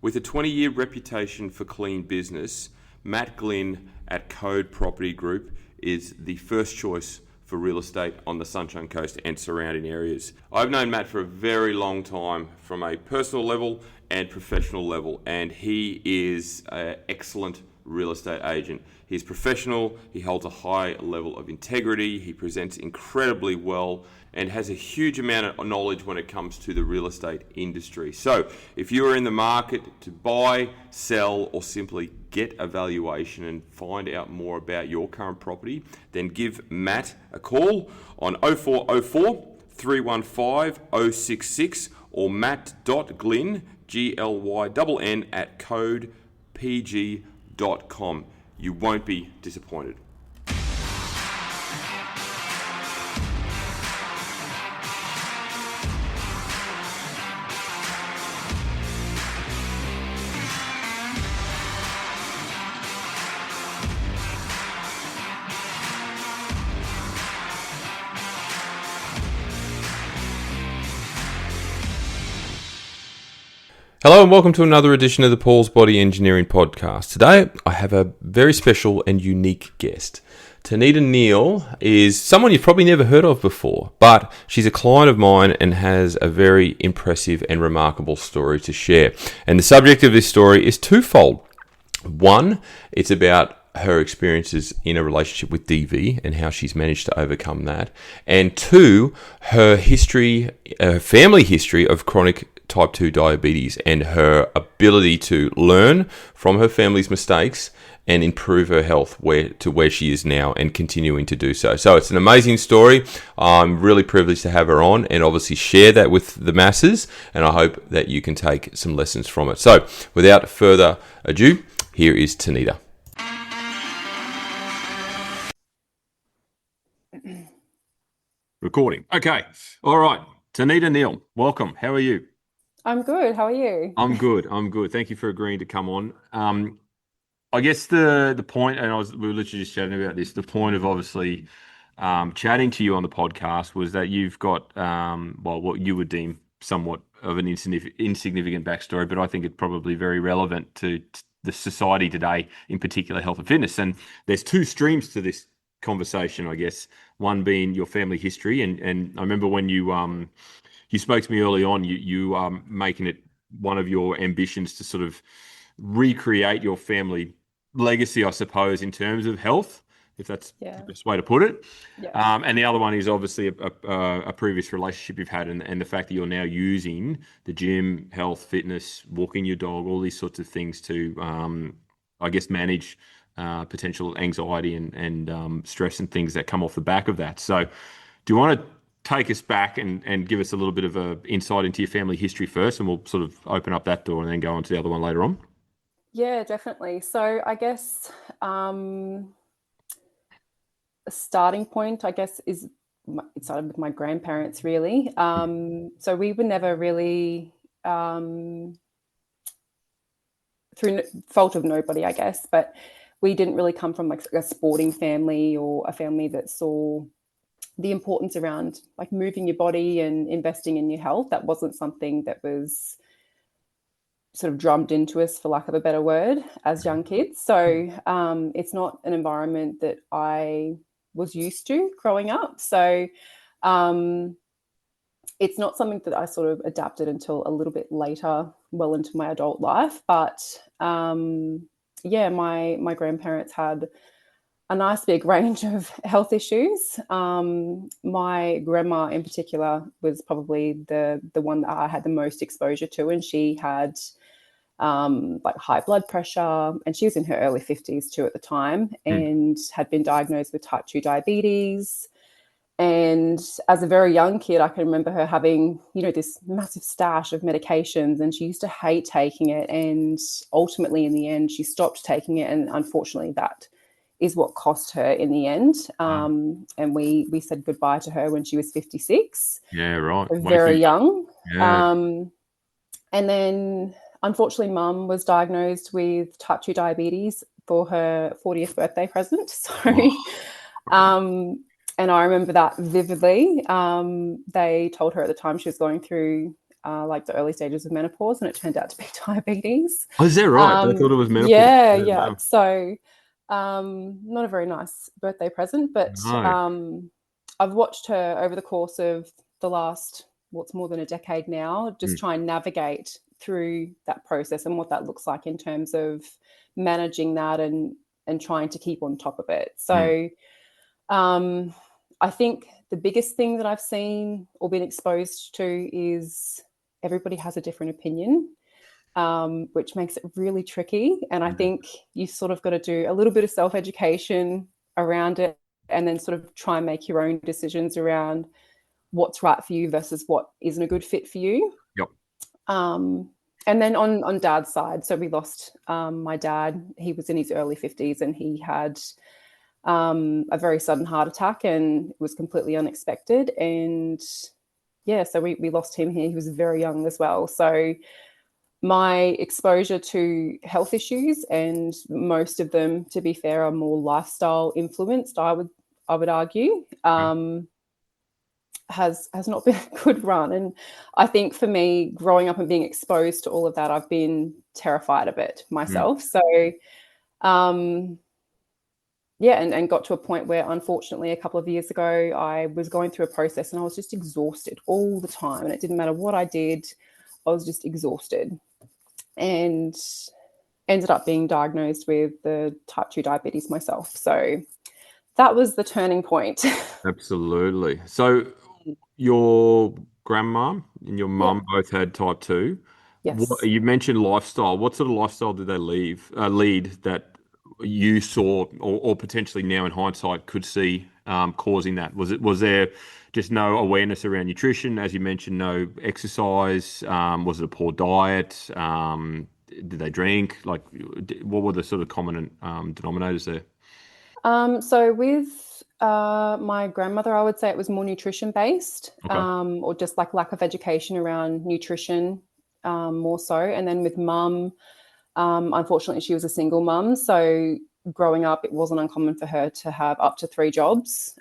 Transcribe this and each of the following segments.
With a 20-year reputation for clean business, Matt Glynn at Code Property Group is the first choice for real estate on the Sunshine Coast and surrounding areas. I've known Matt for a very long time from a personal level and professional level, and he is an excellent real estate agent. He's professional, he holds a high level of integrity, he presents incredibly well, and has a huge amount of knowledge when it comes to the real estate industry. So if you are in the market to buy, sell, or simply get a valuation and find out more about your current property, then give Matt a call on 0404 315 066 or matt.glynn, GLYNN at codepg.com. You won't be disappointed. Hello and welcome to another edition of the Paul's Body Engineering Podcast. Today I have a very special and unique guest. Tanita Neale is someone you've probably never heard of before, but she's a client of mine and has a very impressive and remarkable story to share. And the subject of this story is twofold. One, it's about her experiences in a relationship with DV and how she's managed to overcome that. And two, her family history of chronic type 2 diabetes and her ability to learn from her family's mistakes and improve her health where she is now and continuing to do so. So it's an amazing story. I'm really privileged to have her on and obviously share that with the masses, and I hope that you can take some lessons from it. So without further ado, here is Tanita. Recording. Okay. All right. Tanita Neale, welcome. How are you? I'm good. How are you? I'm good. Thank you for agreeing to come on. I guess the point, and we were literally just chatting about this, the point of obviously chatting to you on the podcast was that you've got, what you would deem somewhat of an insignificant backstory, but I think it's probably very relevant to the society today, in particular health and fitness. And there's two streams to this conversation, I guess, one being your family history. And I remember when you spoke to me early on, you are making it one of your ambitions to sort of recreate your family legacy, I suppose, in terms of health, if that's the best way to put it. Yeah. And the other one is obviously a previous relationship you've had and the fact that you're now using the gym, health, fitness, walking your dog, all these sorts of things to, I guess, manage potential anxiety and stress and things that come off the back of that. So do you want to take us back and give us a little bit of an insight into your family history first, and we'll sort of open up that door and then go on to the other one later on? Yeah, definitely. So I guess a starting point, I guess, is it started with my grandparents, really. So we were never really, through fault of nobody, I guess, but we didn't really come from like a sporting family or a family that saw the importance around like moving your body and investing in your health. That wasn't something that was sort of drummed into us, for lack of a better word, as young kids. So it's not an environment that I was used to growing up. So it's not something that I sort of adapted until a little bit later, well into my adult life. But my grandparents had a nice big range of health issues. My grandma in particular was probably the one that I had the most exposure to, and she had like high blood pressure, and she was in her early 50s too at the time, and had been diagnosed with type 2 diabetes. And as a very young kid, I can remember her having, this massive stash of medications, and she used to hate taking it. And ultimately, in the end, she stopped taking it, and unfortunately, that is what cost her in the end. And we said goodbye to her when she was 56. Yeah, right. So very young. Yeah. And then, unfortunately, Mum was diagnosed with type 2 diabetes for her 40th birthday present. So, and I remember that vividly. They told her at the time she was going through like the early stages of menopause, and it turned out to be diabetes. Oh, is that right? I thought it was menopause. Yeah. So not a very nice birthday present, but No. I've watched her over the course of the last, what's more than a decade now, just try and navigate through that process and what that looks like in terms of managing that and trying to keep on top of it. So I think the biggest thing that I've seen or been exposed to is everybody has a different opinion, which makes it really tricky. And I think you sort of got to do a little bit of self-education around it and then sort of try and make your own decisions around what's right for you versus what isn't a good fit for you. Yep. And then on dad's side, so we lost my dad. He was in his early 50s and he had a very sudden heart attack, and it was completely unexpected. And yeah, so we lost him here. He was very young as well. So my exposure to health issues, and most of them, to be fair, are more lifestyle influenced, I would argue, has not been a good run. And I think for me, growing up and being exposed to all of that, I've been terrified of it myself. So yeah, and got to a point where, unfortunately, a couple of years ago, I was going through a process and I was just exhausted all the time. And it didn't matter what I did, I was just exhausted. And ended up being diagnosed with the type 2 diabetes myself. So that was the turning point. Absolutely. So your grandma and your Yeah. mum both had type 2. What Yes. you mentioned lifestyle. What sort of lifestyle did they lead that you saw or potentially now in hindsight could see causing that? Was there just no awareness around nutrition? As you mentioned, no exercise. Was it a poor diet? Did they drink? Like, what were the sort of common denominators there? So with my grandmother, I would say it was more nutrition based, Okay. or just like lack of education around nutrition, more so. And then with mum, unfortunately, she was a single mum. So growing up, it wasn't uncommon for her to have up to 3 jobs,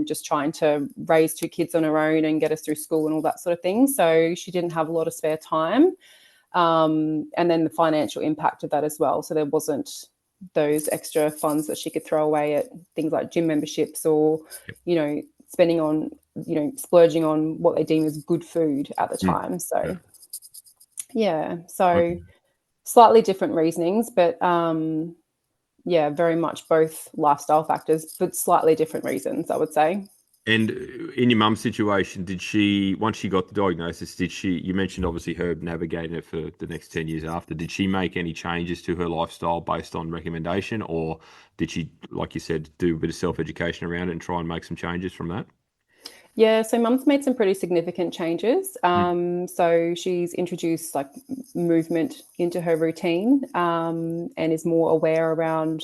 just trying to raise 2 kids on her own and get us through school and all that sort of thing. So she didn't have a lot of spare time. And then the financial impact of that as well. So there wasn't those extra funds that she could throw away at things like gym memberships or, spending on, splurging on what they deem as good food at the Mm. time. So, Yeah. yeah. Okay. So slightly different reasonings, but yeah, very much both lifestyle factors, but slightly different reasons, I would say. And in your mum's situation, did she, once she got the diagnosis, you mentioned obviously her navigating it for the next 10 years after, did she make any changes to her lifestyle based on recommendation, or did she, like you said, do a bit of self-education around it and try and make some changes from that? Yeah, so mum's made some pretty significant changes. Mm. So she's introduced like movement into her routine, and is more aware around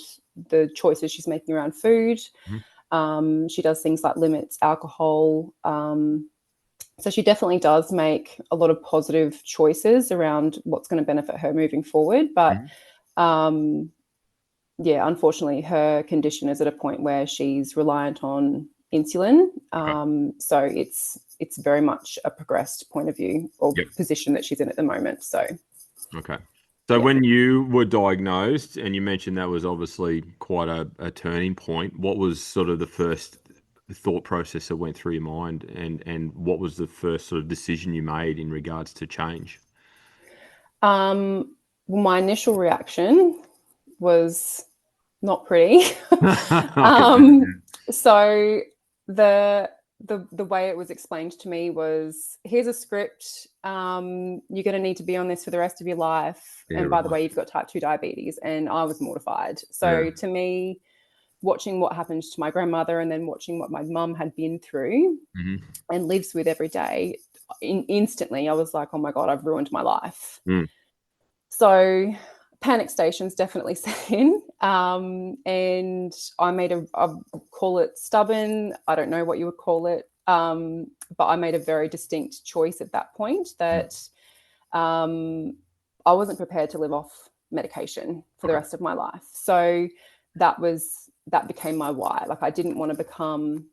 the choices she's making around food. Mhm. She does things like limits alcohol. So she definitely does make a lot of positive choices around what's going to benefit her moving forward. But Mhm. yeah, unfortunately, her condition is at a point where she's reliant on insulin. Okay. So it's very much a progressed point of view or Yep. position that she's in at the moment. So Okay. So yeah. when you were diagnosed, and you mentioned that was obviously quite a turning point, what was sort of the first thought process that went through your mind, and what was the first sort of decision you made in regards to change? Well, my initial reaction was not pretty. I can um, imagine. so the way it was explained to me was, here's a script. You're going to need to be on this for the rest of your life. Yeah, And by the right. way, you've got type 2 diabetes. And I was mortified. Yeah. So to me, watching what happened to my grandmother and then watching what my mum had been through Hmm. and lives with every day, instantly I was like, oh my God, I've ruined my life. Mm. So panic stations definitely set in. And I call it stubborn. I don't know what you would call it. But I made a very distinct choice at that point Mm. that um, I wasn't prepared to live off medication for the Okay. rest of my life. So that became my why. Like, I didn't want to become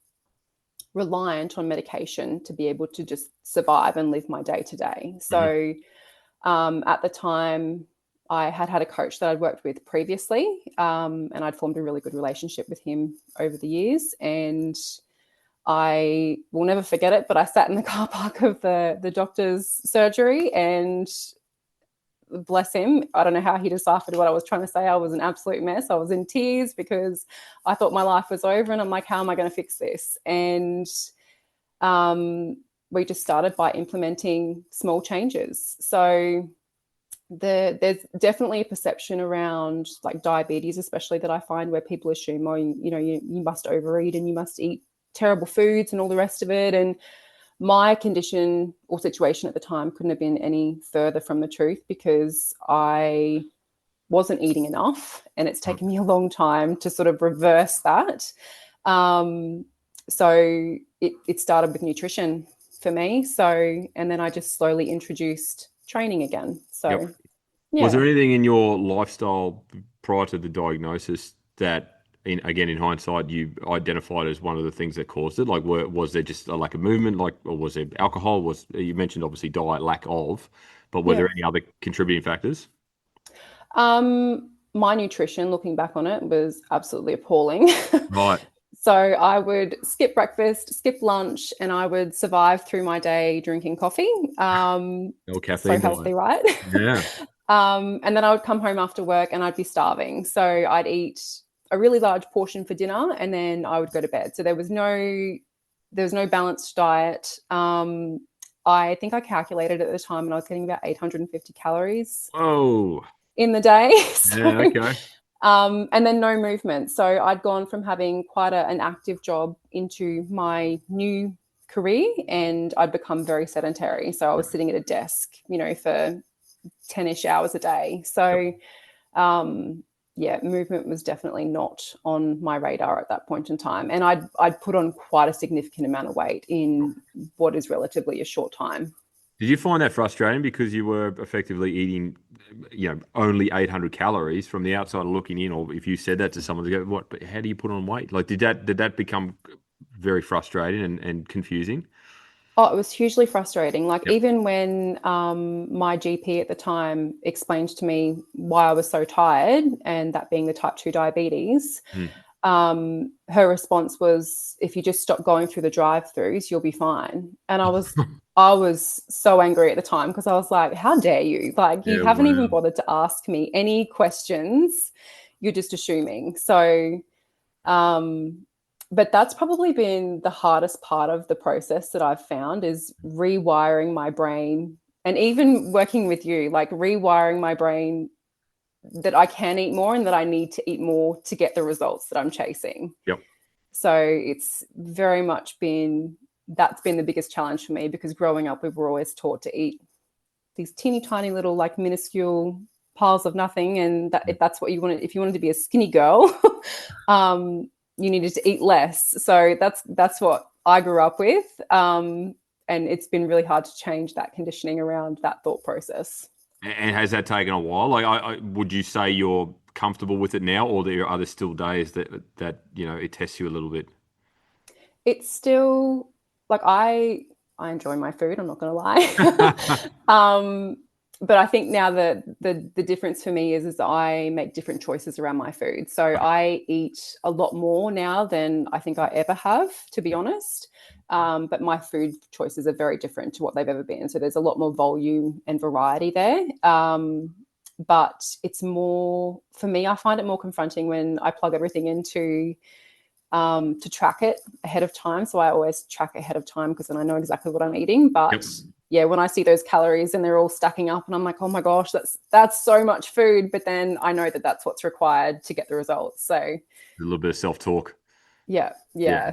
reliant on medication to be able to just survive and live my day to day. So at the time, I had a coach that I'd worked with previously, and I'd formed a really good relationship with him over the years. And I will never forget it, but I sat in the car park of the doctor's surgery, and bless him, I don't know how he deciphered what I was trying to say. I was an absolute mess. I was in tears because I thought my life was over, and I'm like, how am I going to fix this? And we just started by implementing small changes. So there's definitely a perception around like diabetes, especially, that I find, where people assume, oh, you must overeat and you must eat terrible foods and all the rest of it. And my condition or situation at the time couldn't have been any further from the truth, because I wasn't eating enough, and it's taken me a long time to sort of reverse that. So it started with nutrition for me. So, and then I just slowly introduced training again. So, yeah. Was there anything in your lifestyle prior to the diagnosis that, in hindsight, you identified as one of the things that caused it? Like, was there just a lack of movement, or was there alcohol? You mentioned obviously diet, lack of, but were there any other contributing factors? My nutrition, looking back on it, was absolutely appalling. Right. So I would skip breakfast, skip lunch, and I would survive through my day drinking coffee. No caffeine So healthy, diet. right? Yeah. And then I would come home after work and I'd be starving. So I'd eat a really large portion for dinner, and then I would go to bed. So there was no balanced diet. I think I calculated at the time, and I was getting about 850 calories Oh. in the day. So, Yeah. Okay. and then no movement. So I'd gone from having quite an active job into my new career, and I'd become very sedentary. So I was sitting at a desk, for 10-ish hours a day. So, movement was definitely not on my radar at that point in time. And I'd put on quite a significant amount of weight in what is relatively a short time. Did you find that frustrating because you were effectively eating, only 800 calories from the outside looking in? Or if you said that to someone, they go, "What? But how do you put on weight?" Like, did that become very frustrating and confusing? Oh, it was hugely frustrating. Like, Yep. even when my GP at the time explained to me why I was so tired, and that being the type 2 diabetes, her response was, if you just stop going through the drive-throughs, you'll be fine. And I was so angry at the time, because I was like, how dare you? Like, you Yeah. haven't even Wow. bothered to ask me any questions. You're just assuming. So, but that's probably been the hardest part of the process that I've found, is rewiring my brain, and even working with you, like rewiring my brain that I can eat more and that I need to eat more to get the results that I'm chasing. Yep. So it's very much that's been the biggest challenge for me, because growing up, we were always taught to eat these teeny tiny little, like, minuscule piles of nothing. And that, if that's what you wanted, if you wanted to be a skinny girl, you needed to eat less. So that's what I grew up with. And it's been really hard to change that conditioning around that thought process. And has that taken a while? Like, would you say you're comfortable with it now, or are there still days that it tests you a little bit? It's still, like, I enjoy my food, I'm not going to lie. But I think now that the difference for me is I make different choices around my food. So I eat a lot more now than I think I ever have, to be honest. But my food choices are very different to what they've ever been. So there's a lot more volume and variety there. But it's more, for me, I find it more confronting when I plug everything into to track it ahead of time. So I always track ahead of time, because then I know exactly what I'm eating. But yeah, when I see those calories and they're all stacking up, and I'm like, oh my gosh, that's so much food. But then I know that that's what's required to get the results. So A little bit of self-talk. yeah.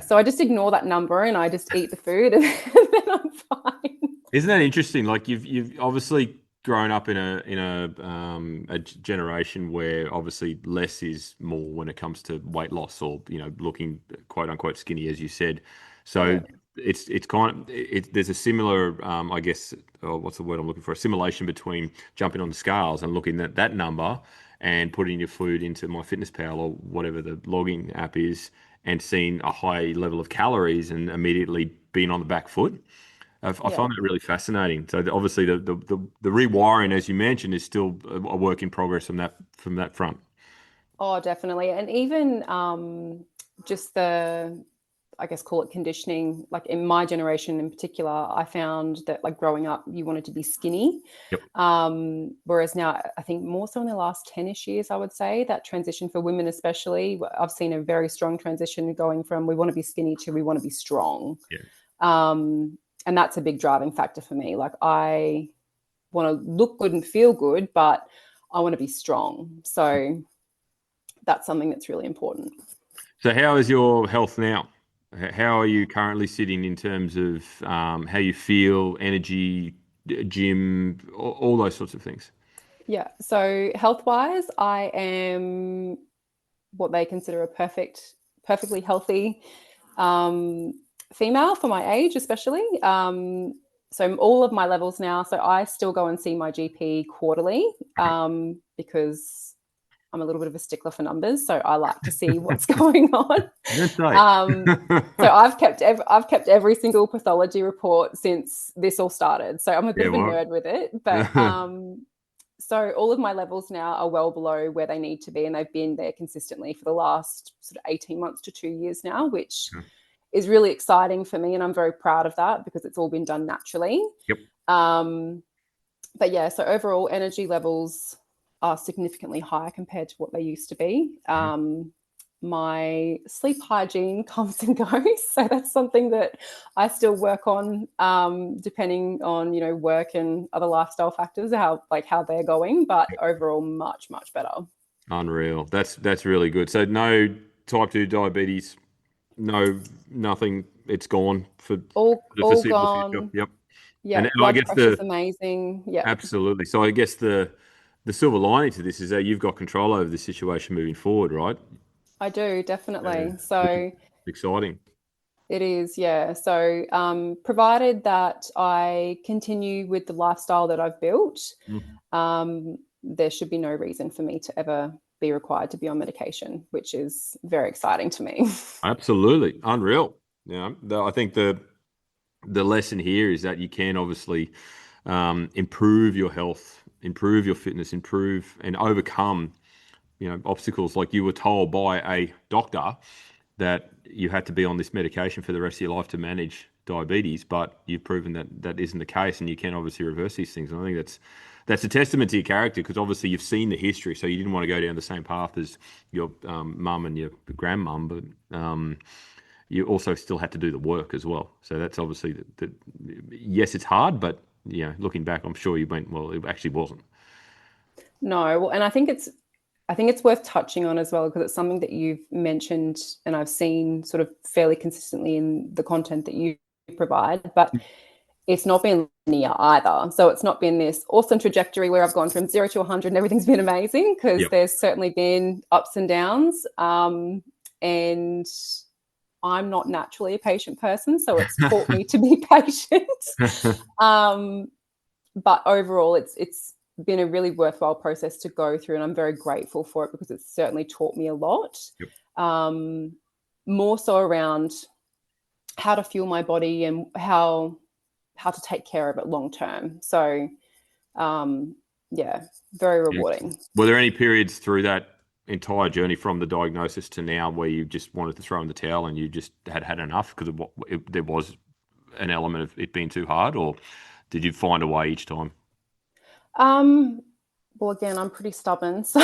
So I just ignore that number and I just eat the food, and then I'm fine. Isn't that interesting? Like, you've obviously grown up in a generation where obviously less is more when it comes to weight loss, or looking quote unquote skinny, as you said. So it's kind of there's a similar I guess, what's the word I'm looking for? Assimilation between jumping on the scales and looking at that number and putting your food into MyFitnessPal or whatever the logging app is, and seen a high level of calories and immediately been on the back foot. I Yeah. find that really fascinating. So obviously the rewiring, as you mentioned, is still a work in progress from that front. Oh, definitely. And even just the, I guess, call it conditioning, like in my generation in particular, I found that like growing up, you wanted to be skinny. Yep. Whereas now, I think more so in the last 10-ish years, I would say that transition for women, especially, I've seen a very strong transition going from we want to be skinny to we want to be strong. Yeah. And that's a big driving factor for me. Like I want to look good and feel good, but I want to be strong. So that's something that's really important. So how is your health now? How are you currently sitting in terms of how you feel, energy, gym, all those sorts of things? Yeah. So health wise, I am what they consider a perfectly healthy um, female for my age, especially. So all of my levels now. So I still go and see my GP quarterly because I'm a little bit of a stickler for numbers. So I like to see what's going on. That's right. So I've kept every single pathology report since this all started. So I'm a bit Yeah, of a well, nerd with it, but so all of my levels now are well below where they need to be, and they've been there consistently for the last sort of 18 months to 2 years now, which is really exciting for me, and I'm very proud of that because it's all been done naturally. Yep. But yeah, so overall energy levels are significantly higher compared to what they used to be. My sleep hygiene comes and goes, so that's something that I still work on, depending on work and other lifestyle factors, how they're going. But overall, much better. Unreal. That's really good. So no type 2 diabetes, no nothing. It's gone for the All foreseeable future. gone. Yep. Yeah, And I blood guess pressure's amazing. Yeah, absolutely. So I guess the silver lining to this is that you've got control over the situation moving forward, right? I do Yeah. definitely. Which is So exciting. it is, yeah. So provided that I continue with the lifestyle that I've built, Mm. there should be no reason for me to ever be required to be on medication, which is very exciting to me. Absolutely. Unreal. Yeah. I think the lesson here is that you can obviously improve your health, improve your fitness, improve and overcome, obstacles like you were told by a doctor that you had to be on this medication for the rest of your life to manage diabetes, but you've proven that that isn't the case, and you can obviously reverse these things. And I think that's a testament to your character because obviously you've seen the history, so you didn't want to go down the same path as your mum and your grandmum, but you also still had to do the work as well. So that's obviously yes, it's hard, but looking back, I'm sure you went, well, it actually wasn't. No, well, and I think it's worth touching on as well because it's something that you've mentioned and I've seen sort of fairly consistently in the content that you provide, but it's not been linear either. So it's not been this awesome trajectory where I've gone from 0 to 100 and everything's been amazing because Yep. there's certainly been ups and downs. And I'm not naturally a patient person, so it's taught me to be patient. But overall, it's been a really worthwhile process to go through, and I'm very grateful for it because it's certainly taught me a lot. Yep. More so around how to fuel my body and how to take care of it long term. So, yeah, very rewarding. Were there any periods through that entire journey from the diagnosis to now where you just wanted to throw in the towel and you just had enough because there was an element of it being too hard, or did you find a way each time? Well, again, I'm pretty stubborn. So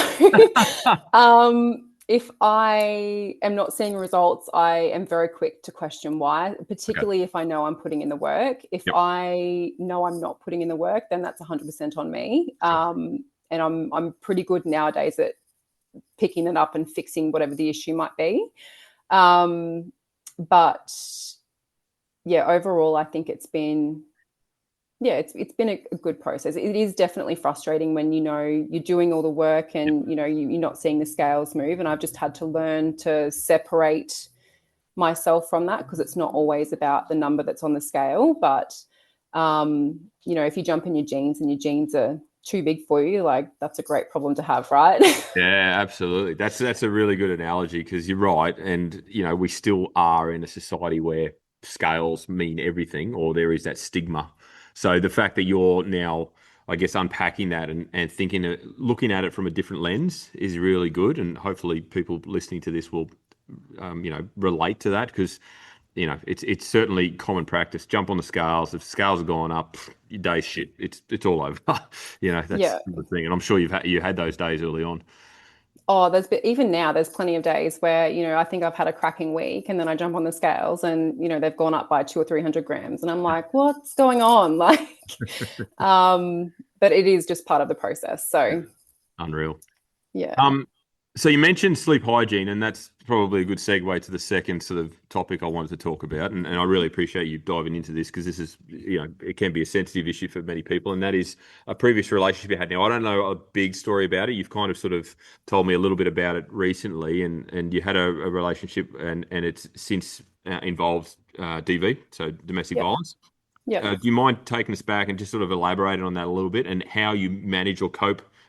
if I am not seeing results, I am very quick to question why, Okay. particularly if I know I'm putting in the work. If Yep. I know I'm not putting in the work, then that's 100% on me. Sure. And I'm pretty good nowadays at picking it up and fixing whatever the issue might be. But yeah, overall, I think it's been it's been a good process. It is definitely frustrating when you're doing all the work Yep. and you're not seeing the scales move. And I've just had to learn to separate myself from that because it's not always about the number that's on the scale. But if you jump in your jeans and your jeans are too big for you, like that's a great problem to have, right? Yeah, absolutely. That's a really good analogy because you're right, and we still are in a society where scales mean everything, or there is that stigma. So the fact that you're now, I guess, unpacking that and thinking, looking at it from a different lens is really good, and hopefully people listening to this will, relate to that because it's certainly common practice. Jump on the scales. If scales are going up, your day's shit. It's all over. That's Yeah. the thing, and I'm sure you had those days early on. Oh, even now, there's plenty of days where, I think I've had a cracking week and then I jump on the scales and, they've gone up by 200 or 300 grams. And I'm like, what's going on? Like, but it is just part of the process. Yeah, So, unreal. yeah. Um, so you mentioned sleep hygiene, and that's probably a good segue to the second sort of topic I wanted to talk about. And I really appreciate you diving into this because this is, it can be a sensitive issue for many people, and that is a previous relationship you had. Now, I don't know a big story about it. You've kind of sort of told me a little bit about it recently, and you had a relationship, and it's since involved DV, so domestic Yep. violence. Yep. Do you mind taking us back and just sort of elaborating on that a little bit and how you manage or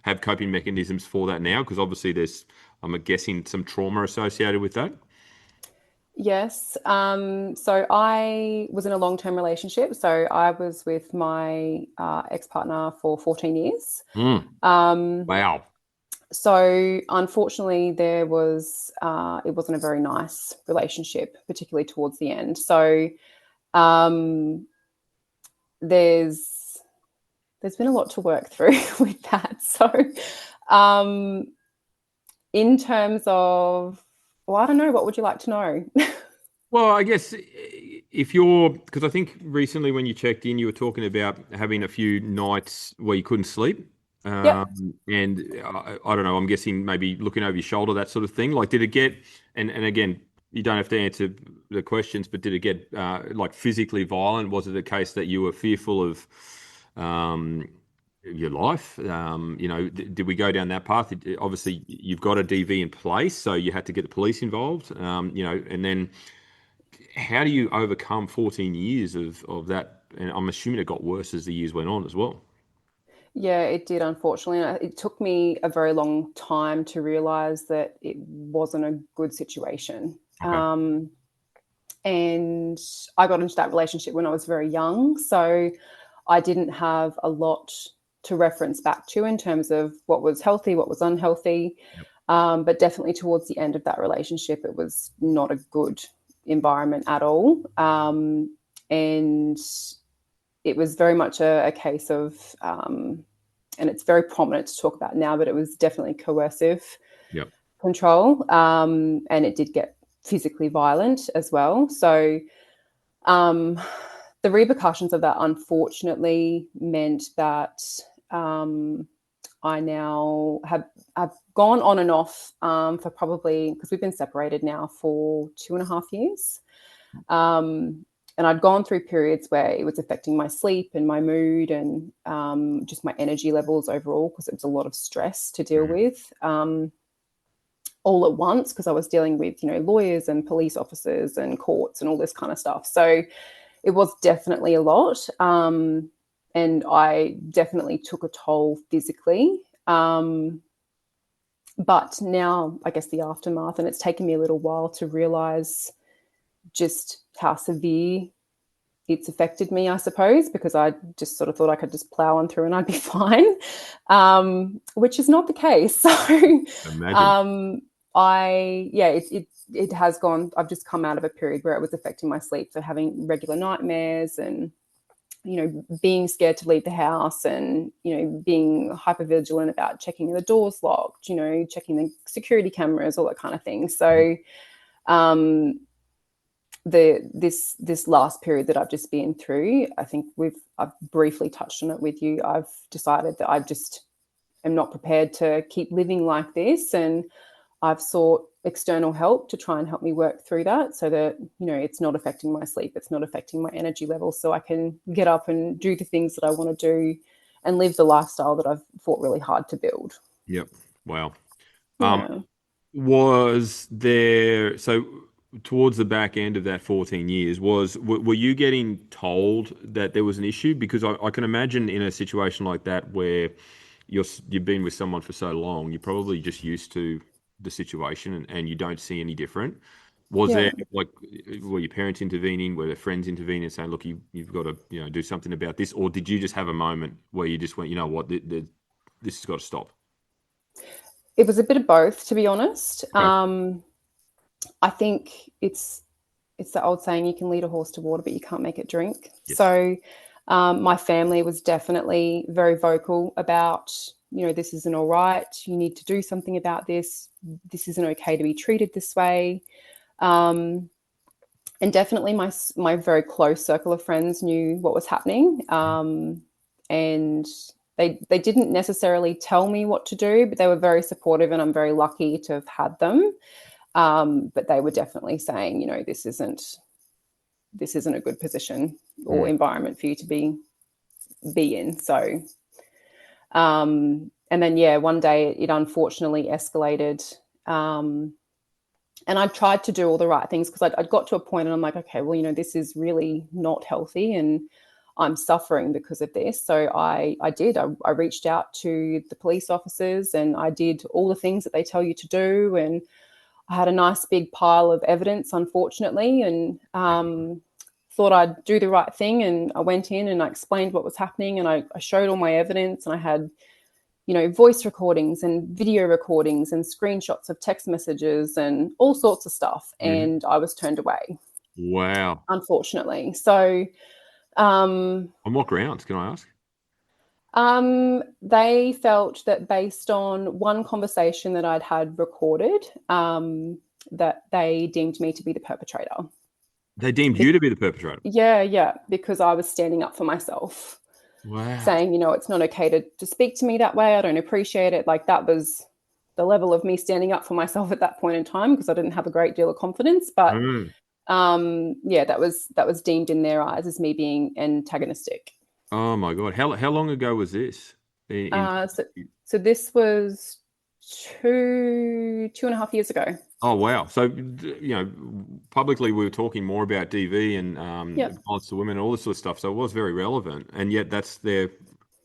have coping mechanisms for that now? Because obviously there's, I'm guessing, some trauma associated with that. Yes. So I was in a long-term relationship. So I was with my ex-partner for 14 years. Mm, Um, wow. so unfortunately, it wasn't a very nice relationship, particularly towards the end. So um, there's there's been a lot to work through with that. So um, in terms of, well, I don't know, what would you like to know? Well, I guess if you're, because I think recently when you checked in, you were talking about having a few nights where you couldn't sleep. Yep. And I don't know, I'm guessing maybe looking over your shoulder, that sort of thing. Like, did it get, and again, you don't have to answer the questions, but did it get like physically violent? Was it a case that you were fearful of your life? Did we go down that path? Obviously, you've got a DV in place, so you had to get the police involved, and then how do you overcome 14 years of that? And I'm assuming it got worse as the years went on as well. Yeah, it did, unfortunately. And it took me a very long time to realize that it wasn't a good situation. Okay. And I got into that relationship when I was very young. So I didn't have a lot to reference back to in terms of what was healthy, what was unhealthy. Yep. But definitely towards the end of that relationship, it was not a good environment at all. And it was very much a case of, and it's very prominent to talk about now, but it was definitely coercive Yep. control. And it did get physically violent as well. So um, the repercussions of that, unfortunately, meant that I now have gone on and off for probably, because we've been separated now for 2.5 years. And I'd gone through periods where it was affecting my sleep and my mood and just my energy levels overall, because it was a lot of stress to deal Mm. with all at once, because I was dealing with, lawyers and police officers and courts and all this kind of stuff. So it was definitely a lot. And I definitely took a toll physically. But now, I guess, the aftermath, and it's taken me a little while to realize just how severe it's affected me, I suppose, because I just sort of thought I could just plow on through and I'd be fine, which is not the case. So Imagine. um, it has gone. I've just come out of a period where it was affecting my sleep. So having regular nightmares and, being scared to leave the house and, being hyper vigilant about checking the doors locked, checking the security cameras, all that kind of thing. So um, this last period that I've just been through, I think I've briefly touched on it with you. I've decided that I just am not prepared to keep living like this, and I've sought external help to try and help me work through that, so that it's not affecting my sleep, it's not affecting my energy levels, so I can get up and do the things that I want to do and live the lifestyle that I've fought really hard to build. Yep. Wow. Um, Yeah. was there, so towards the back end of that 14 years, were you getting told that there was an issue? Because I can imagine in a situation like that where you've been with someone for so long, you're probably just used to the situation, and you don't see any different. Was Yeah. there like were your parents intervening? Were there friends intervening and saying, "Look, you've got to do something about this," or did you just have a moment where you just went, "You know what, this has got to stop"? It was a bit of both, to be honest. Okay. I think it's the old saying, you can lead a horse to water, but you can't make it drink. Yes. So my family was definitely very vocal about, this isn't all right. You need to do something about this. This isn't okay to be treated this way. Um, and definitely my very close circle of friends knew what was happening. And they didn't necessarily tell me what to do, but they were very supportive, and I'm very lucky to have had them. But they were definitely saying, this isn't a good position or Mm. environment for you to be in. So, and then one day it unfortunately escalated, and I tried to do all the right things because I'd got to a point, and I'm like, okay, well, this is really not healthy, and I'm suffering because of this. So I did. I reached out to the police officers, and I did all the things that they tell you to do, and I had a nice big pile of evidence, unfortunately, and thought I'd do the right thing. And I went in and I explained what was happening, and I showed all my evidence, and I had, voice recordings and video recordings and screenshots of text messages and all sorts of stuff. Hmm. And I was turned away, Wow. unfortunately. So On what grounds, can I ask? they felt that based on one conversation that I'd had recorded, that they deemed me to be the perpetrator. They deemed you to be the perpetrator. Yeah, because I was standing up for myself, Wow. saying, it's not okay to speak to me that way. I don't appreciate it. Like, that was the level of me standing up for myself at that point in time, because I didn't have a great deal of confidence. But Mm. that was deemed in their eyes as me being antagonistic. Oh my God. How long ago was this? Uh, so, so this was 2.5 years ago. Oh wow. So publicly we were talking more about DV and Yep. violence to women and all this sort of stuff. So it was very relevant, and yet that's their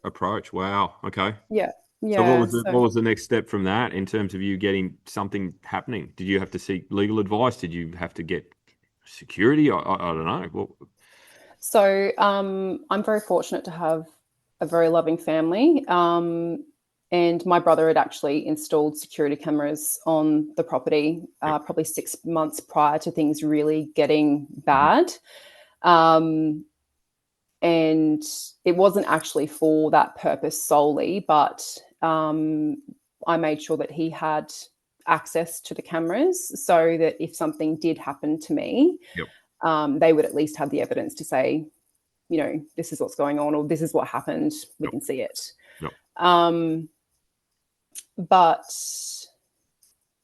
approach. Wow. Okay. Yeah. So what Yeah. was So what was the next step from that in terms of you getting something happening? Did you have to seek legal advice? Did you have to get security? I don't know. I'm very fortunate to have a very loving family. And my brother had actually installed security cameras on the property Yep. probably 6 months prior to things really getting Mhm. bad. Um, and it wasn't actually for that purpose solely, but I made sure that he had access to the cameras so that if something did happen to me, Yep. they would at least have the evidence to say, this is what's going on, or this is what happened. We Yep. can see it. Yep. Um, but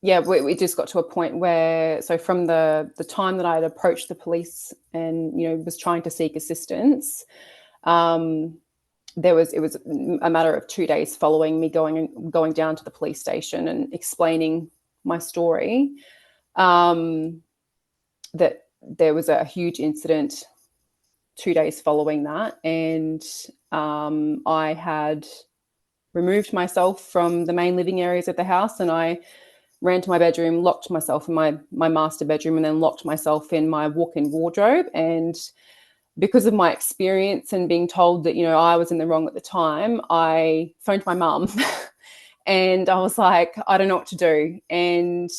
yeah, we just got to a point where, so from the time that I had approached the police and, was trying to seek assistance, um, it was a matter of 2 days following me going down to the police station and explaining my story, that there was a huge incident 2 days following that. And I had removed myself from the main living areas of the house, and I ran to my bedroom, locked myself in my master bedroom, and then locked myself in my walk-in wardrobe. And because of my experience and being told that, I was in the wrong at the time, I phoned my mum and I was like, I don't know what to do. And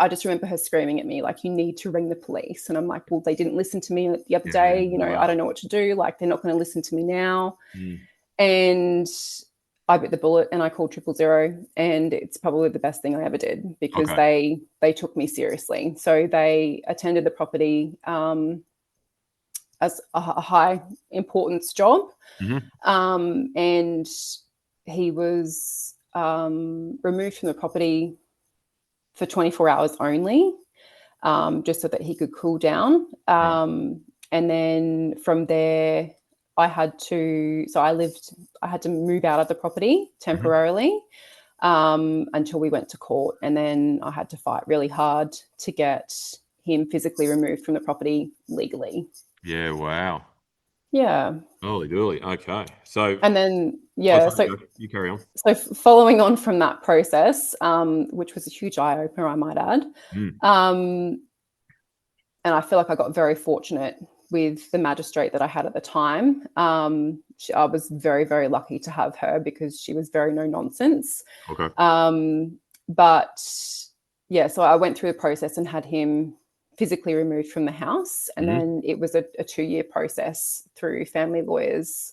I just remember her screaming at me, like, you need to ring the police. And I'm like, well, they didn't listen to me the other Yeah. day. I Wow. don't know what to do. Like, they're not going to listen to me now. Mm. And I bit the bullet and I called 000. And it's probably the best thing I ever did, because Okay. they took me seriously. So they attended the property as a high importance job. Hmm. And he was removed from the property for 24 hours only, just so that he could cool down. Right. And then from there, I had to move out of the property Hmm. temporarily, until we went to court. And then I had to fight really hard to get him physically removed from the property legally. Yeah. Wow. Yeah. Holy dooly. Okay. So, And then, oh, yeah, sorry, so you carry on. following on from that process, which was a huge eye opener, I might add, Mm. um, and I feel like I got very fortunate with the magistrate that I had at the time. I was very, very lucky to have her because she was very no nonsense. Okay. But yeah, so I went through the process and had him physically removed from the house. And Hmm. then it was a 2-year process through family lawyers,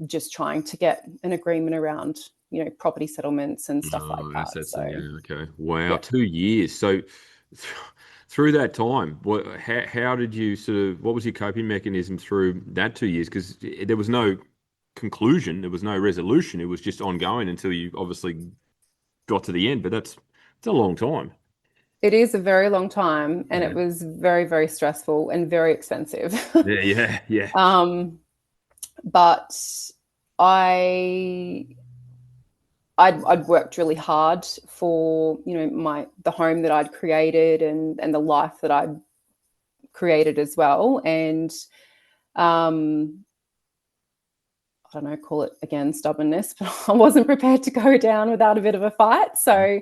just trying to get an agreement around, property settlements and stuff like Oh, that. assets and So, yeah, okay. Wow, yeah. 2 years. So through that time, how did you sort of, what was your coping mechanism through that 2 years? Because there was no conclusion, there was no resolution. It was just ongoing until you obviously got to the end. But it's a long time. It is a very long time and it Yeah. was very, very stressful and very expensive. Yeah, yeah, yeah. um, but I I'd worked really hard for the home that I'd created and the life that I'd created as well. And um, I don't know, call it again stubbornness, but I wasn't prepared to go down without a bit of a fight. So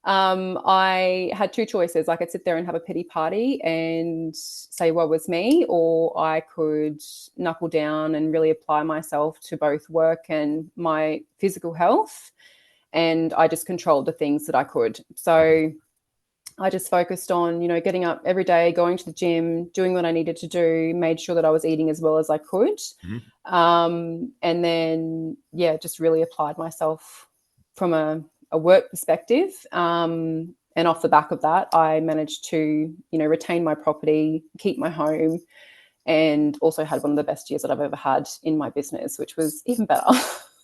Mhm. I had two choices. I could sit there and have a pity party and say, woe was me, or I could knuckle down and really apply myself to both work and my physical health. And I just controlled the things that I could. Okay. So I just focused on, getting up every day, going to the gym, doing what I needed to do, made sure that I was eating as well as I could. Mhm. And then, yeah, just really applied myself from a work perspective. And off the back of that, I managed to, retain my property, keep my home, and also had one of the best years that I've ever had in my business, which was even better.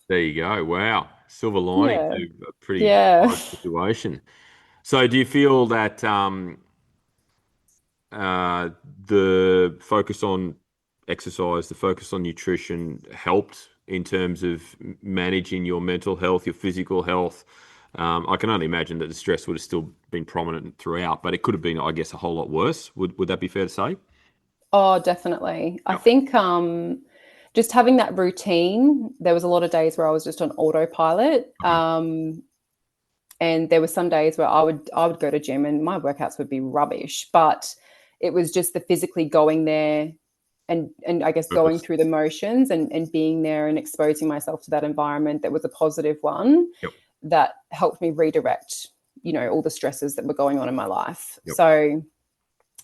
There you go. Wow. Silver lining Yeah. to a pretty Yeah. hard situation. So do you feel that uh, the focus on exercise, the focus on nutrition helped in terms of managing your mental health, your physical health? I can only imagine that the stress would have still been prominent throughout, but it could have been, I guess, a whole lot worse. Would that be fair to say? Oh, definitely. I Yep. think just having that routine, there was a lot of days where I was just on autopilot. Okay. And there were some days where I would go to gym and my workouts would be rubbish, but it was just the physically going there and I guess going Purpose. through the motions and being there and exposing myself to that environment that was a positive one Yep. that helped me redirect, all the stresses that were going on in my life. Yep. So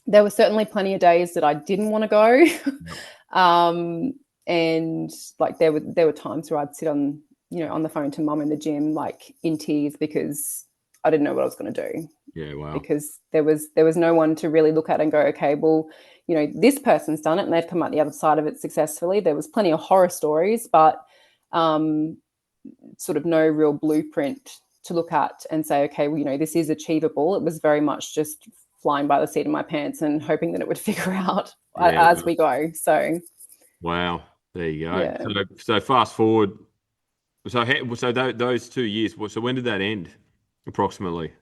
there were certainly plenty of days that I didn't want to go. Yep. um, and like there were times where I'd sit on the phone to mum in the gym, like in tears because I didn't know what I was going to do Yeah. Wow. because there was no one to really look at and go, okay, well, this person's done it and they've come out the other side of it successfully. There was plenty of horror stories, but um, sort of no real blueprint to look at and say, okay, well, this is achievable. It was very much just flying by the seat of my pants and hoping that it would figure out Yeah. as Wow. we go. So Wow. There you go. yeah. So fast forward. Those 2 years. So when did that end, approximately?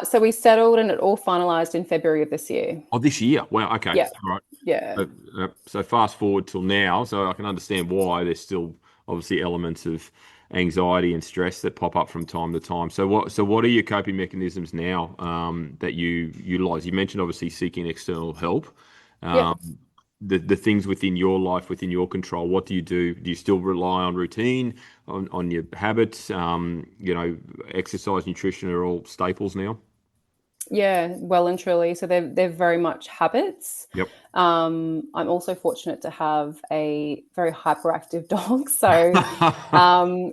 So we settled and it all finalized in February of this year. Oh, this year. Wow. Okay. Yeah. All right. Yeah. So fast forward till now, so I can understand why there's still obviously elements of anxiety and stress that pop up from time to time. So what are your coping mechanisms now that you utilize? You mentioned obviously seeking external help. Yep. Um, the things within your life, within your control, what do you do? Do you still rely on routine, on your habits? Exercise, nutrition are all staples now. Yeah, well and truly. So they're very much habits. Yep. I'm also fortunate to have a very hyperactive dog. So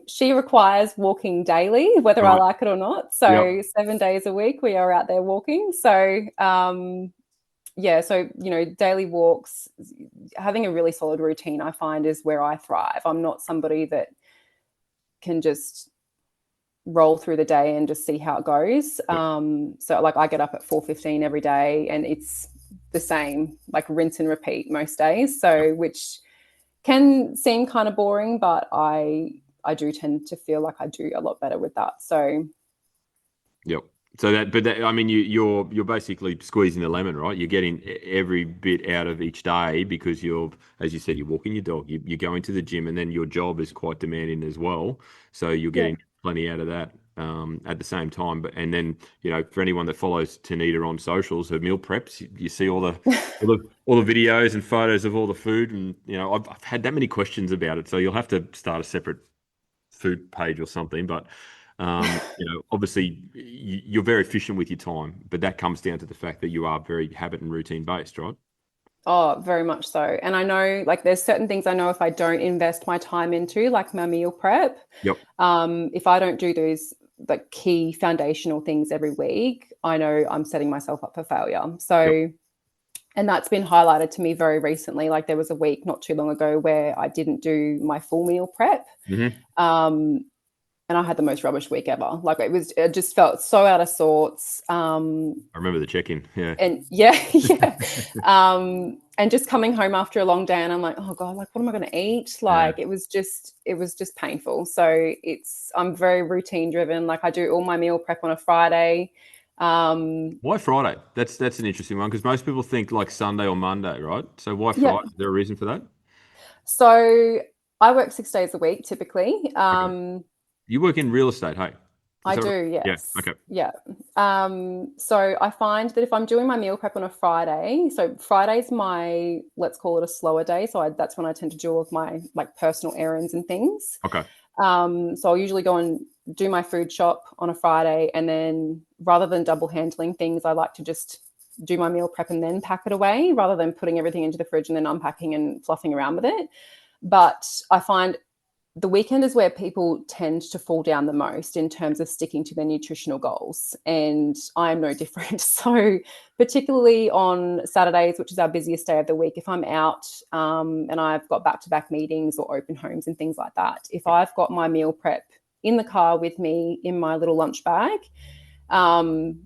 she requires walking daily, whether I Right. like it or not. Yep. So 7 days a week we are out there walking. So yeah, so daily walks, having a really solid routine, I find is where I thrive. I'm not somebody that can just roll through the day and just see how it goes. Yep. So like I get up at 4:15 every day and it's the same, like rinse and repeat most days. Yep. So which can seem kind of boring, but I do tend to feel like I do a lot better with that. So Yep. So I mean, you're basically squeezing the lemon, right? You're getting every bit out of each day because as you said, you're walking your dog, you're going to the gym, and then your job is quite demanding as well. So you're Yeah. getting plenty out of that at the same time. But and then for anyone that follows Tanita on socials, her meal preps, you see all the videos and photos of all the food, and I've had that many questions about it. So you'll have to start a separate food page or something. But obviously you're very efficient with your time, but that comes down to the fact that you are very habit and routine based, right? Oh, very much so. And I know like there's certain things I know if I don't invest my time into, like my meal prep, Yep. if I don't do those like key foundational things every week, I know I'm setting myself up for failure. Yep. So, and that's been highlighted to me very recently. Like there was a week not too long ago where I didn't do my full meal prep. Hmm. Um, and I had the most rubbish week ever. Like it just felt so out of sorts. I remember the check-in. Yeah. And yeah, yeah. And just coming home after a long day and I'm like, oh God, like what am I going to eat? Yeah. Like it was just painful. So I'm very routine driven. Like I do all my meal prep on a Friday. Um, Why Friday? That's an interesting one because most people think like Sunday or Monday, right? So why yeah. Friday? Is there a reason for that? So I work 6 days a week typically. Okay. You work in real estate, hey? Is I that right? do, Yeah. yes. Okay. Yeah. So I find that if I'm doing my meal prep on a Friday, so Friday's my, let's call it a slower day. So that's when I tend to do all of my like personal errands and things. Okay. So I'll usually go and do my food shop on a Friday. And then rather than double handling things, I like to just do my meal prep and then pack it away rather than putting everything into the fridge and then unpacking and fluffing around with it. But I find the weekend is where people tend to fall down the most in terms of sticking to their nutritional goals. And I am no different. So, particularly on Saturdays, which is our busiest day of the week, if I'm out and I've got back to back meetings or open homes and things like that, if I've got my meal prep in the car with me in my little lunch bag, um,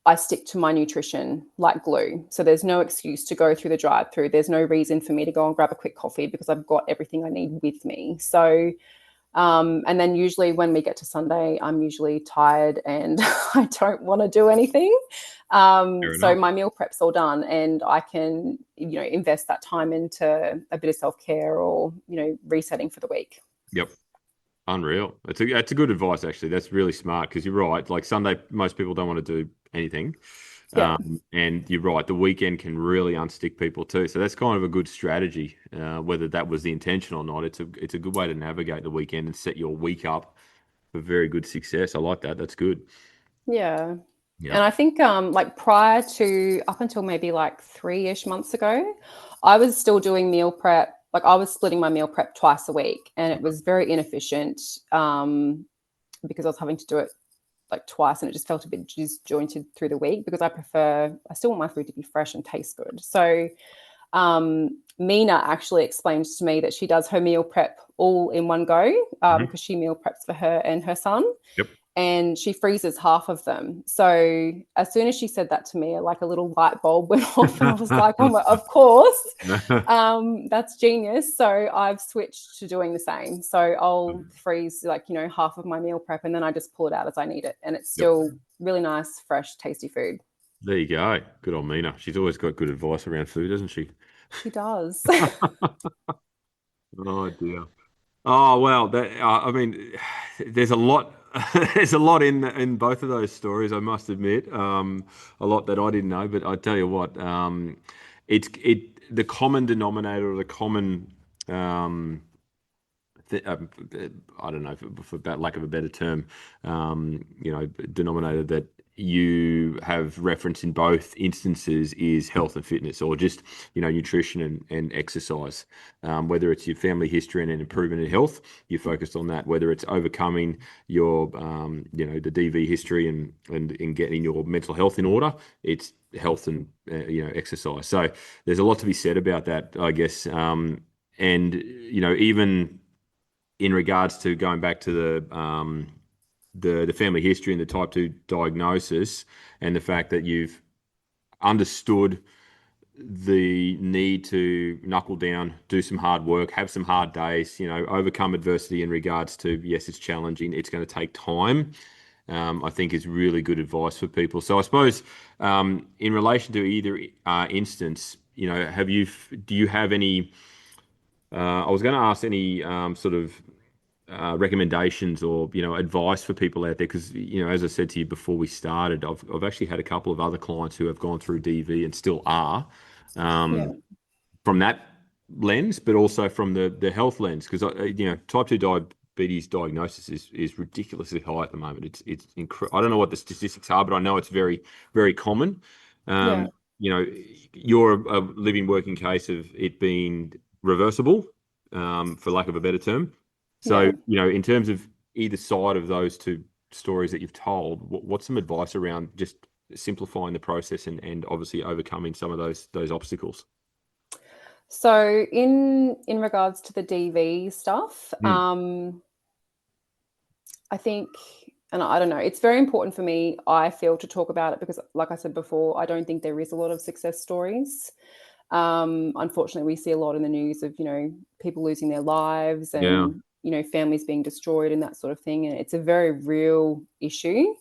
I stick to my nutrition like glue. So there's no excuse to go through the drive through. There's no reason for me to go and grab a quick coffee because I've got everything I need with me. So, and then usually when we get to Sunday, I'm usually tired and I don't want to do anything. Fair So enough. my meal prep's all done and I can, invest that time into a bit of self-care or, resetting for the week. Yep. Unreal. That's a good advice actually. That's really smart because you're right. Like Sunday, most people don't want to do anything. Yeah. And you're right, the weekend can really unstick people too. So that's kind of a good strategy, whether that was the intention or not. It's a good way to navigate the weekend and set your week up for very good success. I like that. That's good. Yeah. Yeah. And I think like prior to up until maybe like 3-ish months ago, I was still doing meal prep. Like I was splitting my meal prep twice a week and it was very inefficient because I was having to do it like twice and it just felt a bit disjointed through the week because I still want my food to be fresh and taste good. So Mina actually explains to me that she does her meal prep all in one go Mhm. because she meal preps for her and her son Yep. and she freezes half of them. So as soon as she said that to me, like a little light bulb went off, and I was like, "Oh my, of course, that's genius." So I've switched to doing the same. So I'll freeze like half of my meal prep, and then I just pull it out as I need it, and it's Yep. still really nice, fresh, tasty food. There you go. Good old Mina. She's always got good advice around food, doesn't she? She does. Oh dear. Oh well, I mean, there's a lot. There's a lot in both of those stories. I must admit, a lot that I didn't know. But I tell you what, the common denominator or the common th I don't know for lack of a better term, denominator that you have referenced in both instances is health and fitness, or just nutrition and exercise. Whether it's your family history and an improvement in health, you're focused on that. Whether it's overcoming your the DV history and in getting your mental health in order, it's health and exercise. So there's a lot to be said about that, I guess. And even in regards to going back to the family history and the type 2 diagnosis and the fact that you've understood the need to knuckle down, do some hard work, have some hard days, overcome adversity in regards to, yes, it's challenging, it's going to take time. I think is really good advice for people. So I suppose in relation to either instance, do you have any? I was going to ask any sort of recommendations or advice for people out there because as I said to you before we started, I've actually had a couple of other clients who have gone through DV and still are. Yeah. From that lens, but also from the health lens, because type 2 diabetes diagnosis is ridiculously high at the moment. It's I don't know what the statistics are, but I know it's very very common. Yeah. Um, you're a living working case of it being reversible, for lack of a better term. So Yeah. in terms of either side of those two stories that you've told, what's some advice around just simplifying the process and obviously overcoming some of those obstacles? So in regards to the DV stuff, Mm. I think, and I don't know, it's very important for me, I feel, to talk about it because, like I said before, I don't think there is a lot of success stories. Unfortunately, we see a lot in the news of, people losing their lives Yeah. and, families being destroyed and that sort of thing. And it's a very real issue.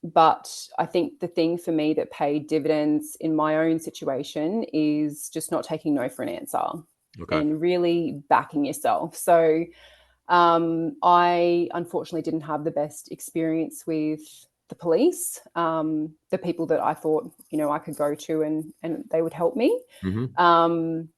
But I think the thing for me that paid dividends in my own situation is just not taking no for an answer Okay. and really backing yourself. So I unfortunately didn't have the best experience with the police, the people that I thought, I could go to and they would help me. Hmm. Um,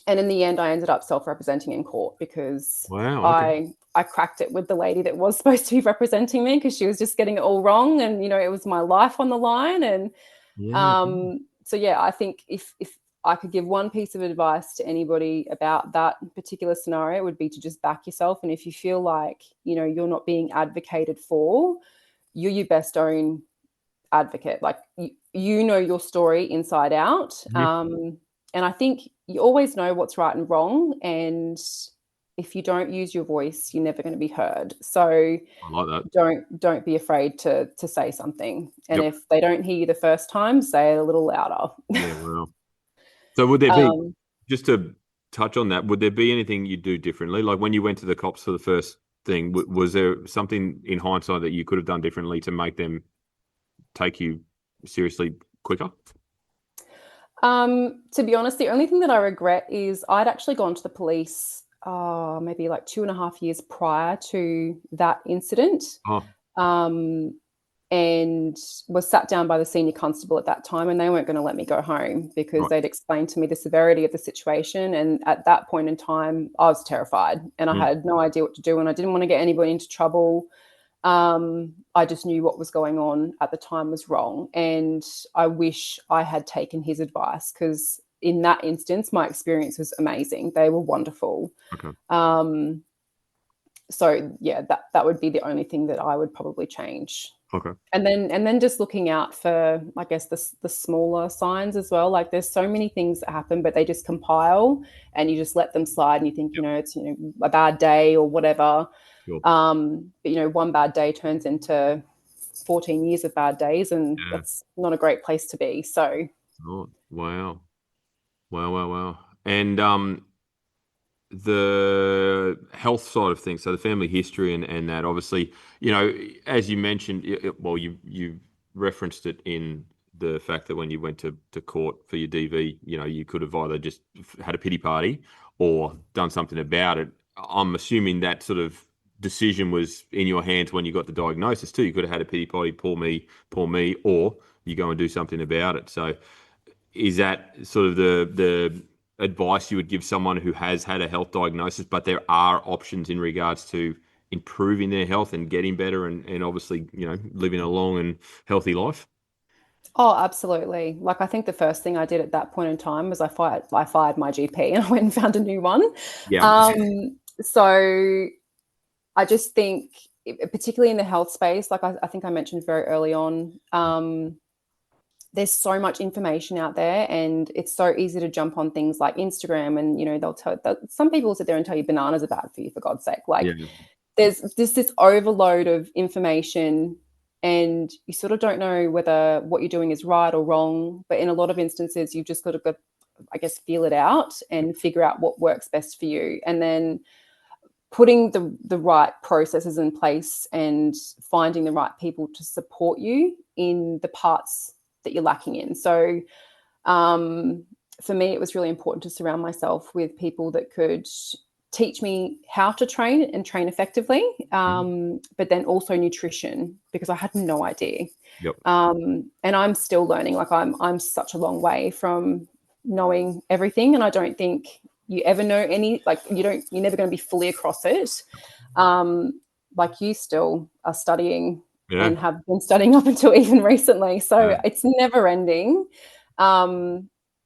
and in the end, I ended up self-representing in court because Wow. Okay. I cracked it with the lady that was supposed to be representing me because she was just getting it all wrong, and it was my life on the line. And Yeah. so yeah, I think if I could give one piece of advice to anybody about that particular scenario, it would be to just back yourself. And if you feel like you're not being advocated for, you're your best own advocate. Like you know your story inside out. Mhm. And I think you always know what's right and wrong. And if you don't use your voice, you're never going to be heard. So I like that. don't be afraid to say something. And Yep. if they don't hear you the first time, say it a little louder. Yeah. Wow. So would there be, um, just to touch on that, would there be anything you do differently? Like when you went to the cops for the first thing, was there something in hindsight that you could have done differently to make them take you seriously quicker? to be honest, the only thing that I regret is I'd actually gone to the police maybe like 2.5 years prior to that incident. Oh, Um, and was sat down by the senior constable at that time, and they weren't going to let me go home because right. they'd explained to me the severity of the situation. And at that point in time, I was terrified and I Mm. had no idea what to do, and I didn't want to get anybody into trouble. I just knew what was going on at the time was wrong, and I wish I had taken his advice because in that instance, my experience was amazing. They were wonderful. Okay. Um, so yeah, that would be the only thing that I would probably change. Okay. And then just looking out for, I guess, the smaller signs as well. Like there's so many things that happen, but they just compile and you just let them slide and you think, Yep. it's a bad day or whatever. Sure. But one bad day turns into 14 years of bad days, and Yeah. that's not a great place to be. So Oh, wow. Wow. Wow. Wow. And the health side of things, so the family history and that obviously, as you mentioned, well, you referenced it in the fact that when you went to court for your DV, you could have either just had a pity party or done something about it. I'm assuming that sort of decision was in your hands when you got the diagnosis too. You could have had a pity party, poor me, or you go and do something about it. So is that sort of the advice you would give someone who has had a health diagnosis, but there are options in regards to improving their health and getting better and obviously, living a long and healthy life? oh, absolutely. Like I think the first thing I did at that point in time was I fired my GP and I went and found a new one. Yeah. So I just think, particularly in the health space, like I think I mentioned very early on, there's so much information out there, and it's so easy to jump on things like Instagram, and they'll tell some people sit there and tell you bananas are bad for you, for God's sake. Like Yeah. there's just this overload of information, and you sort of don't know whether what you're doing is right or wrong. But in a lot of instances, you've just got to go, I guess, feel it out and figure out what works best for you. And then putting the right processes in place and finding the right people to support you in the parts that you're lacking in. So for me, it was really important to surround myself with people that could teach me how to train and train effectively, but then also nutrition, because I had no idea. Yep. And I'm still learning. Like I'm such a long way from knowing everything, and I don't think you ever know any. Like you're never going to be fully across it. Like you still are studying and have been studying up until even recently. So it's never ending.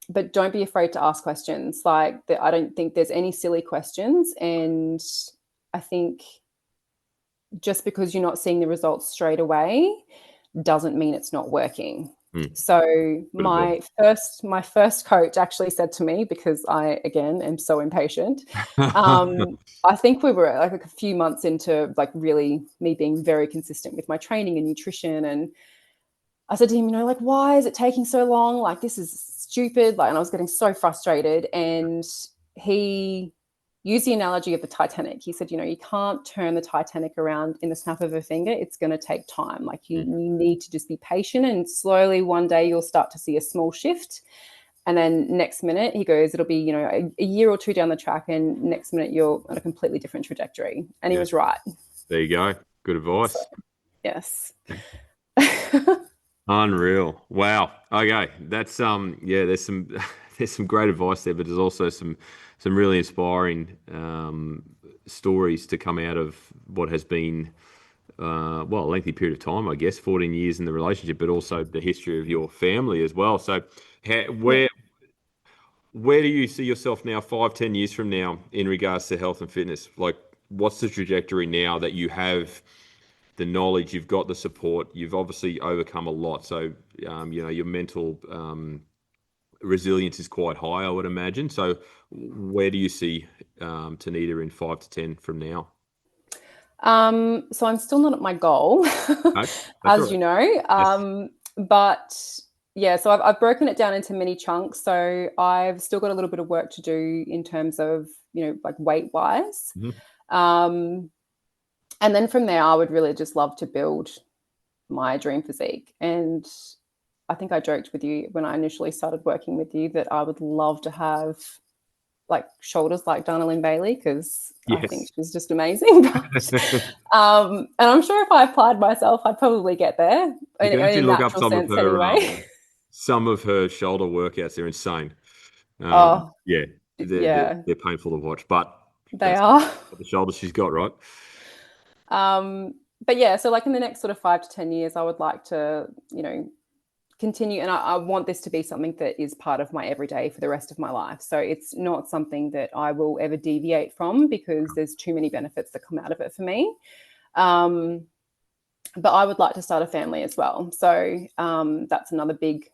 But don't be afraid to ask questions. Like I don't think there's any silly questions. And I think just because you're not seeing the results straight away doesn't mean it's not working. So my first coach actually said to me, because I, again, am so impatient, I think we were like a few months into like really me being very consistent with my training and nutrition. And I said to him, like, why is it taking so long? Like, this is stupid. Like, and I was getting so frustrated. And he used the analogy of the Titanic. He said, you can't turn the Titanic around in the snap of a finger. It's going to take time. Like you need to just be patient, and slowly one day you'll start to see a small shift. And then next minute he goes, it'll be, a year or two down the track, and next minute you're on a completely different trajectory. And he was right. There you go. Good advice. So, yes. Unreal. Wow. Okay. That's there's some there's some great advice there, but there's also some really inspiring stories to come out of what has been a lengthy period of time, I guess, 14 years in the relationship, but also the history of your family as well. So where do you see yourself now, 5-10 years from now, in regards to health and fitness? Like, what's the trajectory now that you have the knowledge, you've got the support, you've obviously overcome a lot. So, your mental resilience is quite high, I would imagine. So where do you see Tanita in 5 to 10 from now? So I'm still not at my goal, as right. You know, yes. But yeah, so I've broken it down into mini chunks. So I've still got a little bit of work to do in terms of, like weight wise. And then from there, I would really just love to build my dream physique. And I think I joked with you when I initially started working with you that I would love to have like shoulders like Dana Lynn Bailey, because I think she's just amazing. But, and I'm sure if I applied myself, I'd probably get there. You can actually look up some of her shoulder workouts. They're insane. They're painful to watch, but they are. The shoulders she's got, right? But yeah, so like in the next sort of 5 to 10 years, I would like to, continue. And I want this to be something that is part of my everyday for the rest of my life. So it's not something that I will ever deviate from, because there's too many benefits that come out of it for me. But I would like to start a family as well. So that's another big,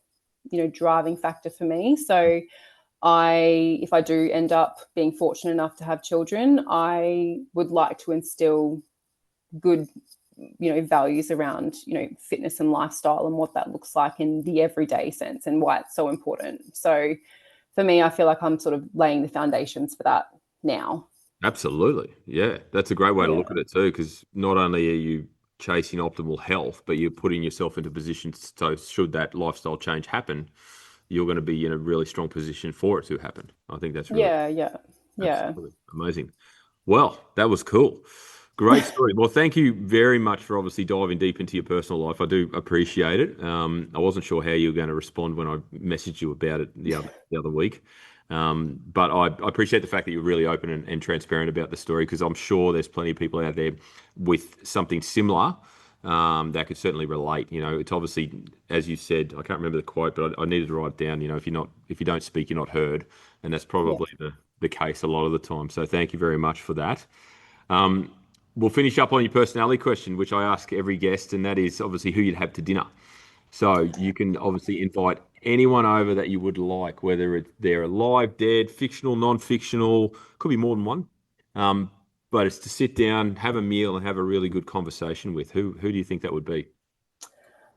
driving factor for me. So if I do end up being fortunate enough to have children, I would like to instill good, values around, fitness and lifestyle and what that looks like in the everyday sense and why it's so important. So for me, I feel like I'm sort of laying the foundations for that now. Absolutely. Yeah. That's a great way to look at it too, because not only are you chasing optimal health, but you're putting yourself into positions so should that lifestyle change happen, you're going to be in a really strong position for it to happen. I think that's really amazing. Well, that was cool. Great story. Well, thank you very much for obviously diving deep into your personal life. I do appreciate it. I wasn't sure how you were going to respond when I messaged you about it the other week. But I appreciate the fact that you're really open and transparent about the story, because I'm sure there's plenty of people out there with something similar that could certainly relate. It's obviously, as you said, I can't remember the quote, but I needed to write it down. If you don't speak, you're not heard, and that's probably the case a lot of the time. So thank you very much for that. We'll finish up on your personality question, which I ask every guest, and that is obviously who you'd have to dinner. So you can obviously invite anyone over that you would like, whether they're alive, dead, fictional, non-fictional, could be more than one. But it's to sit down, have a meal, and have a really good conversation with. Who do you think that would be?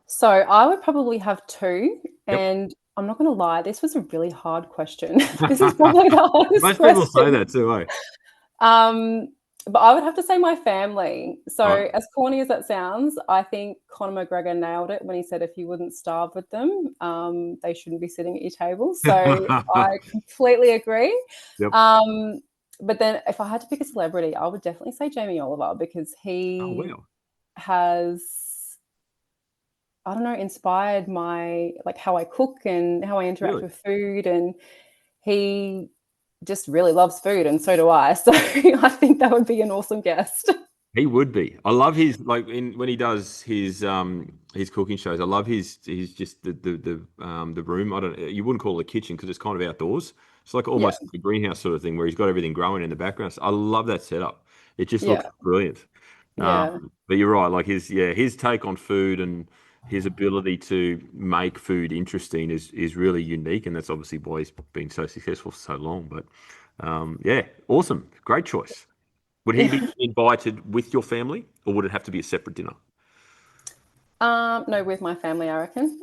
So I would probably have two, and I'm not going to lie, this was a really hard question. This is probably the hardest question. Most people say that too, eh? But I would have to say my family. So Right? as corny as that sounds, I think Conor McGregor nailed it when he said if you wouldn't starve with them, they shouldn't be sitting at your table. So I completely agree. Yep. Um, but then if I had to pick a celebrity, I would definitely say Jamie Oliver because Oh, he wow. has, I don't know, inspired like how I cook and how I interact Really? with food. And he just really loves food, and so do I. So I think that would be an awesome guest. He would be. I love his like when he does his cooking shows. I love his just the room. I don't you wouldn't call it a kitchen because it's kind of outdoors. It's like Yeah, almost a greenhouse sort of thing where he's got everything growing in the background. So I love that setup. It just looks yeah, brilliant. yeah, But you're right. Like his take on food and his ability to make food interesting is really unique, and that's obviously why he's been so successful for so long. But yeah, awesome, great choice. Would he be yeah. invited with your family, or would it have to be a separate dinner? No, with my family, I reckon.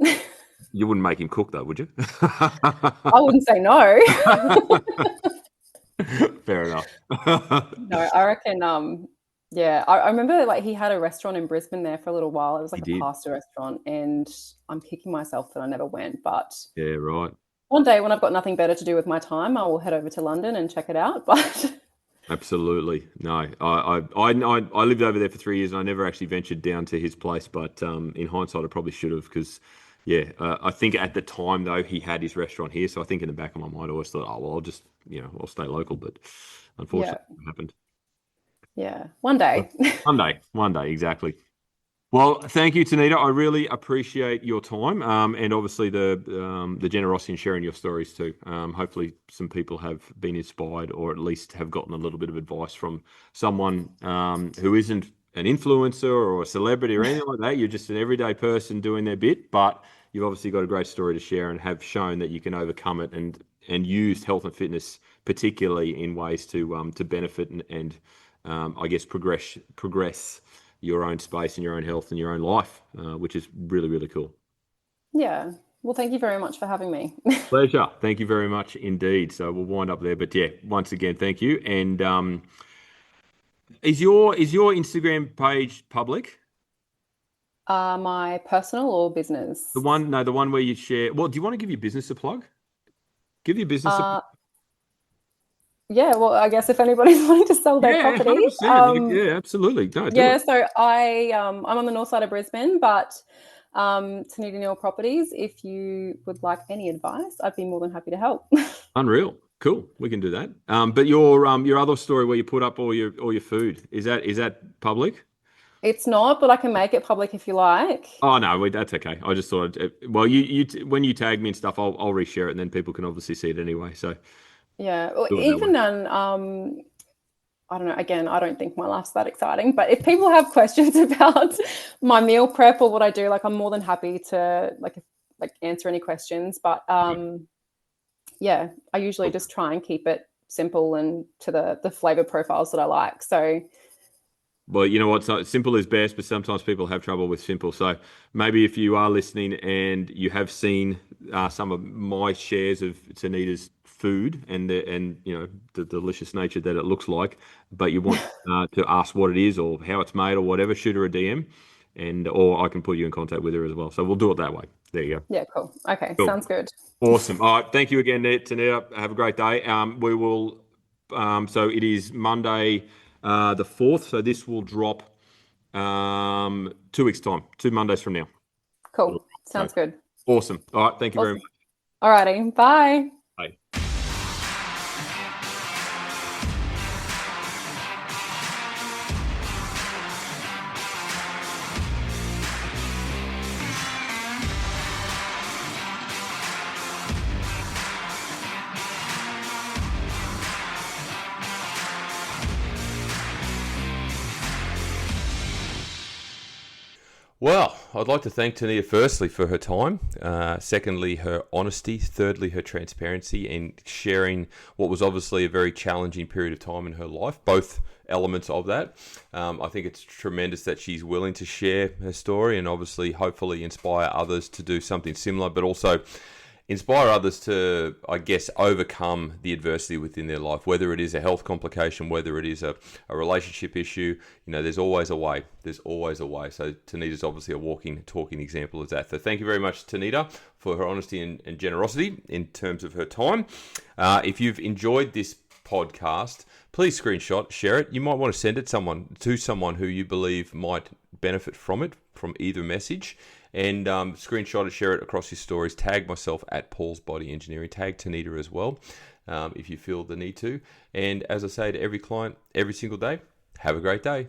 You wouldn't make him cook, though, would you? I wouldn't say no. Fair enough. No, I reckon. Yeah, I remember like he had a restaurant in Brisbane there for a little while. It was He like a did. pasta restaurant, and I'm kicking myself that I never went. But Yeah, right. one day when I've got nothing better to do with my time, I will head over to London and check it out. But Absolutely. No, I lived over there for 3 years and I never actually ventured down to his place. But in hindsight, I probably should have because, yeah, I think at the time though he had his restaurant here, so I think in the back of my mind I always thought, oh well, I'll just I'll stay local. But yeah, unfortunately, it happened. yeah, one day. One day, exactly. Well, thank you, Tanita. I really appreciate your time, and obviously the generosity in sharing your stories too. Hopefully, some people have been inspired, or at least have gotten a little bit of advice from someone who isn't an influencer or a celebrity or anything like that. You're just an everyday person doing their bit, but you've obviously got a great story to share and have shown that you can overcome it and used health and fitness particularly in ways to benefit and I guess progress your own space and your own health and your own life, which is really, really cool. Yeah. Well, thank you very much for having me. Pleasure. Thank you very much indeed. So we'll wind up there. But yeah, once again, thank you. And is your Instagram page public? My personal or The business? one, no, the one where you share. Well, do you want to give your business a plug? Give your business a plug. Uh, yeah. Well, I guess if anybody's wanting to sell their Yeah, property, 100%. Like, yeah, absolutely. No, do yeah. it. So I'm on the north side of Brisbane, but Tanita Neale Properties. If you would like any advice, I'd be more than happy to help. Unreal. Cool. We can do that. But your other story where you put up all your food, is that public? It's not, but I can make it public if you like. Oh no, that's okay. I just thought, well, when you tag me and stuff, I'll reshare it, and then people can obviously see it anyway. So Yeah. Well, do it that way. even on I don't know. Again, I don't think my life's that exciting, but if people have questions about my meal prep or what I do, like I'm more than happy to like answer any questions. But yeah, I usually Cool. just try and keep it simple and to the flavor profiles that I like. So Well, you know what? So simple is best, but sometimes people have trouble with simple. So maybe if you are listening and you have seen some of my shares of Tanita's food and the delicious nature that it looks like, but you want to ask what it is or how it's made or whatever, shoot her a DM, and or I can put you in contact with her as well. So we'll do it that way. There you go. yeah, cool. Okay, Cool. sounds good. Awesome. All right. Thank you again, Tanita. Have a great day. We will. So it is Monday, the 4th. So this will drop 2 weeks' time, 2 Mondays from now. Cool. So Sounds good. awesome. All right. Thank you very Awesome. much. All righty. Bye. Bye. Well, I'd like to thank Tanita firstly for her time, secondly her honesty, thirdly her transparency in sharing what was obviously a very challenging period of time in her life, both elements of that. I think it's tremendous that she's willing to share her story and obviously hopefully inspire others to do something similar, but also inspire others to, I guess, overcome the adversity within their life, whether it is a health complication, whether it is a relationship issue. There's always a way. There's always a way. So Tanita's obviously a walking, talking example of that. So thank you very much, Tanita, for her honesty and generosity in terms of her time. If you've enjoyed this podcast, please screenshot, share it. You might want to send it to someone who you believe might benefit from it, from either message, and screenshot it, share it across your stories. Tag myself at Paul's Body Engineering. Tag Tanita as well, if you feel the need to. And as I say to every client, every single day, have a great day.